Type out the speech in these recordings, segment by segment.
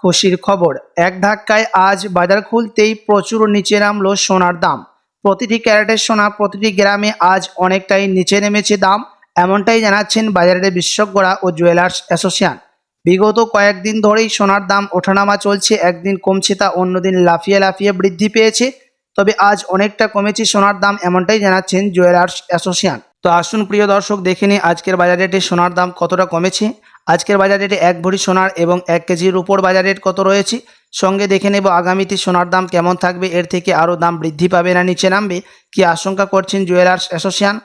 খুশির খবর। এক ধাক্কায় আজ বাজার খুলতেই প্রচুর নিচে নামলো সোনার দাম। প্রতিটি ক্যারেটের সোনা প্রতিটি গ্রামে আজ অনেকটাই নিচে নেমেছে দাম, এমনটাই জানাচ্ছেন বাজারের বিশেষজ্ঞরা ও জুয়েলার্স অ্যাসোসিয়েশন। বিগত কয়েকদিন ধরেই সোনার দাম ওঠানামা চলছে, একদিন কমছে তা অন্যদিন লাফিয়ে লাফিয়ে বৃদ্ধি পেয়েছে। তবে আজ অনেকটা কমেছে সোনার দাম, এমনটাই জানাচ্ছেন জুয়েলার্স অ্যাসোসিয়েশন। তো আসুন প্রিয় দর্শক, দেখে নিই আজকের বাজার রেটে সোনার দাম কতটা কমেছে। আজকের বাজার রেটে 1 ভরি সোনার এবং 1 কেজির উপর বাজার রেট কত রয়েছে, সঙ্গে দেখে নেব আগামীতে সোনার দাম কেমন থাকবে, এর থেকে আরও দাম বৃদ্ধি পাবে না নিচে নামবে কি আশঙ্কা করছেন জুয়েলার্স অ্যাসোসিয়েশন।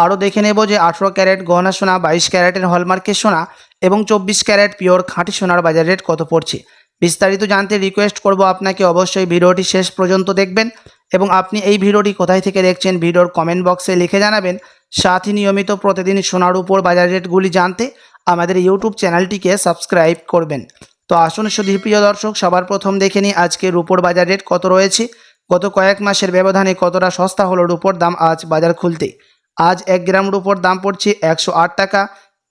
আরও দেখে নেব যে 18 ক্যারেট গহনা সোনা, 22 ক্যারেটের হলমার্কের সোনা এবং 24 ক্যারেট পিওর খাঁটি সোনার বাজার রেট কত পড়ছে। বিস্তারিত জানতে রিকোয়েস্ট করব আপনাকে অবশ্যই ভিডিওটি শেষ পর্যন্ত দেখবেন এবং আপনি এই ভিডিওটি কোথায় থেকে দেখছেন ভিডিওর কমেন্ট বক্সে লিখে জানাবেন। সাথে নিয়মিত প্রতিদিন সোনার উপর বাজার রেটগুলি জানতে আমাদের ইউটিউব চ্যানেলটিকে সাবস্ক্রাইব করবেন। তো আসুন সুধী প্রিয় দর্শক, সবার প্রথম দেখে নিই আজকে রুপোর বাজার রেট কত রয়েছে। গত কয়েক মাসের ব্যবধানে কতটা সস্তা হলো রুপোর দাম আজ বাজার খুলতে। আজ 1 গ্রাম রুপোর দাম পড়ছে 108 টাকা,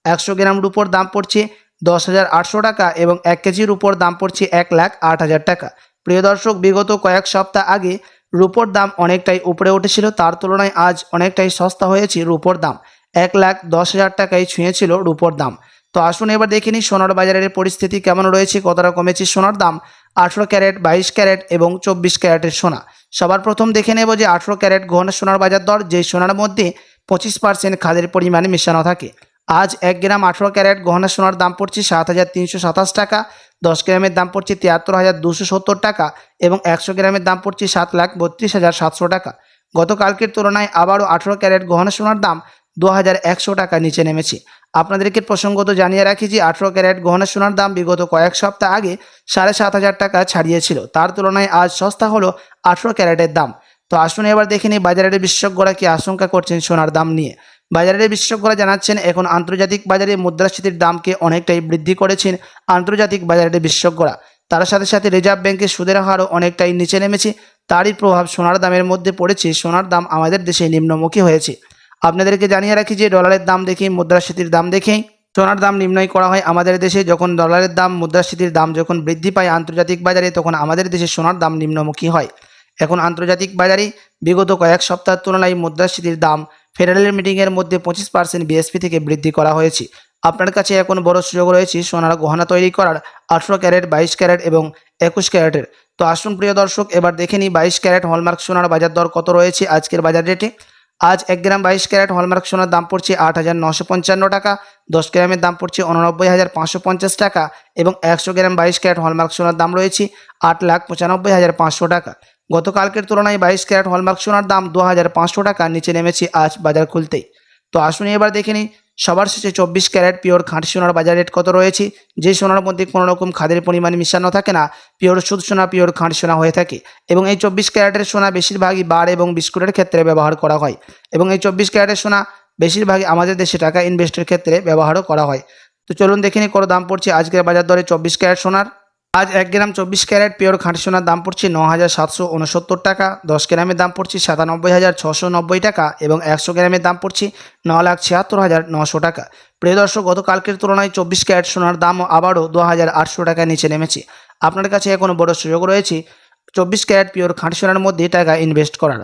100 গ্রাম রুপোর দাম পড়ছে 10,800 টাকা এবং 1 কেজির উপর দাম পড়ছে 1,08,000 টাকা। প্রিয় দর্শক, বিগত কয়েক সপ্তাহ আগে রুপোর দাম অনেকটাই উপরে উঠেছিল, তার তুলনায় আজ অনেকটাই সস্তা হয়েছে রুপোর দাম। 1,10,000 টাকায় ছুঁয়েছিল রুপোর দাম। তো আসুন এবার দেখে নিই সোনার বাজারের পরিস্থিতি কেমন রয়েছে, কতটা কমেছে সোনার দাম। 18 ক্যারেট, 22 ক্যারেট এবং 24 ক্যারেটের সোনা। সবার প্রথম দেখে নেব যে 18 ক্যারেট গহনা সোনার বাজার দর, যেই সোনার মধ্যে 25% খাদের পরিমাণ মেশানো থাকে। আজ 1 গ্রাম 18 ক্যারেট গহনা সোনার দাম পড়ছে 7,327 টাকা, 10 গ্রামের দাম পড়ছে 73,270 টাকা এবং 100 গ্রামের দাম পড়ছে 7,32,700 টাকা। গতকালকের তুলনায় আবারও 18 ক্যারেট গহনা সোনার দাম 2,100 টাকা নিচে নেমেছে। আপনাদেরকে প্রসঙ্গত জানিয়ে রাখি যে 18 ক্যারেট গহনা সোনার দাম বিগত কয়েক সপ্তাহ আগে 7,500 টাকা ছাড়িয়েছিল, তার তুলনায় আজ সস্তা হলো 18 ক্যারেটের দাম। তো আসুন এবার দেখে নিই বাজারের বিশেষজ্ঞরা কি আশঙ্কা করছেন সোনার দাম নিয়ে। বাজারের বিশেষজ্ঞরা জানাচ্ছেন এখন আন্তর্জাতিক বাজারে মুদ্রাস্ফীতির দামকে অনেকটাই বৃদ্ধি করেছেন আন্তর্জাতিক বাজারের বিশেষজ্ঞরা। তার সাথে সাথে রিজার্ভ ব্যাংকের সুদের হারও অনেকটাই নিচে নেমেছে, তারই প্রভাব সোনার দামের মধ্যে পড়েছে। সোনার দাম আমাদের দেশে নিম্নমুখী হয়েছে। আপনাদেরকে জানিয়ে রাখি যে ডলারের দাম দেখেই মুদ্রাস্ফীতির দাম দেখেই সোনার দাম নির্ণয় করা হয় আমাদের দেশে। যখন ডলারের দাম মুদ্রাস্ফীতির দাম যখন বৃদ্ধি পায় আন্তর্জাতিক বাজারে, তখন আমাদের দেশে সোনার দাম নিম্নমুখী হয়। এখন আন্তর্জাতিক বাজারে বিগত কয়েক সপ্তাহের তুলনায় মুদ্রাস্ফীতির দাম ফেডারেল মিটিংয়ের মধ্যে 25% বিএসপি থেকে বৃদ্ধি করা হয়েছে। আপনার কাছে এখন বড় সুযোগ রয়েছে সোনার গহনা তৈরি করার 18 ক্যারেট, 22 ক্যারেট এবং 21 ক্যারেটের। তো আসুন প্রিয় দর্শক, এবার দেখে নিই 22 ক্যারেট হলমার্ক সোনার বাজার দর কত রয়েছে আজকের বাজার রেটে। আজ 1 গ্রাম 22 ক্যারেট হলমার্ক সোনার দাম পড়ছে 8,955 টাকা, 10 গ্রামের দাম পড়ছে 89,550 টাকা এবং 100 গ্রাম 22 ক্যারেট হলমার্ক সোনার দাম রয়েছে 8,95,500 টাকা। গতকালকের তুলনায় 22 ক্যারেট হলমার্ক সোনার দাম 2,500 টাকা নিচে নেমেছে আজ বাজার খুলতেই। তো আসুন এবার দেখে নিই সবার শেষে 24 ক্যারেট পিওর খাঁটি সোনার বাজার রেট কত রয়েছে। যে সোনার মধ্যে কোনো রকম খাদের পরিমাণ মিশানো থাকে না, পিওর শুদ্ধ সোনা, পিওর খাঁটি সোনা হয়ে থাকে এবং এই 24 ক্যারেটের সোনা বেশিরভাগই বার এবং বিস্কুটের ক্ষেত্রে ব্যবহার করা হয় এবং এই 24 ক্যারেটের সোনা বেশিরভাগই আমাদের দেশে টাকা ইনভেস্টের ক্ষেত্রে ব্যবহারও করা হয়। তো চলুন দেখে নিই কত দাম পড়ছে আজকের বাজার দরে 24 ক্যারেট সোনার। আজ 1 গ্রাম 24 ক্যারেট পিওর খাঁটি সোনার দাম পড়ছে 9,769 টাকা, 10 গ্রামের দাম পড়ছে 97,690 টাকা এবং 100 গ্রামের দাম পড়ছে 9,76,900 টাকা। প্রিয় দর্শক, গতকালকের তুলনায় 24 ক্যারেট সোনার দামও আবারও 2,800 টাকা নিচে নেমেছে। আপনার কাছে এখনও বড় সুযোগ রয়েছে 24 ক্যারেট পিওর খাঁটি সোনার মধ্যে টাকা ইনভেস্ট করার।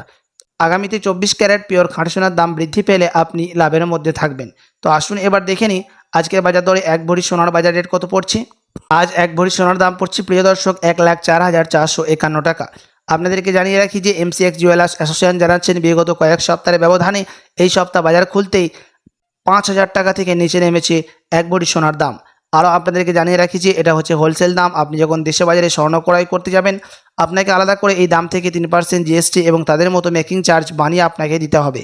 আগামীতে 24 ক্যারেট পিওর খাঁটি সোনার দাম বৃদ্ধি পেলে আপনি লাভের মধ্যে থাকবেন। তো আসুন এবার দেখে নিই আজকের বাজার দরে 1 ভরি সোনার বাজার রেট কত পড়ছে। আজ 1 ভরি সোনার দাম পড়ছে প্রিয় দর্শক 1,04,451 টাকা। আপনাদেরকে জানিয়ে রাখি যে এমসিএক্স জুয়েলার্স অ্যাসোসিয়েশন জানাচ্ছেন বিগত কয়েক সপ্তাহের ব্যবধানে এই সপ্তাহ বাজার খুলতেই 5,000 টাকা থেকে নিচে নেমেছে 1 ভরি সোনার দাম। আরও আপনাদেরকে জানিয়ে রাখি যে এটা হচ্ছে হোলসেল দাম। আপনি যখন দেশে বাজারে স্বর্ণ ক্রয় করতে যাবেন, আপনাকে আলাদা করে এই দাম থেকে 3% জিএসটি এবং তাদের মতো মেকিং চার্জ বানিয়ে আপনাকে দিতে হবে।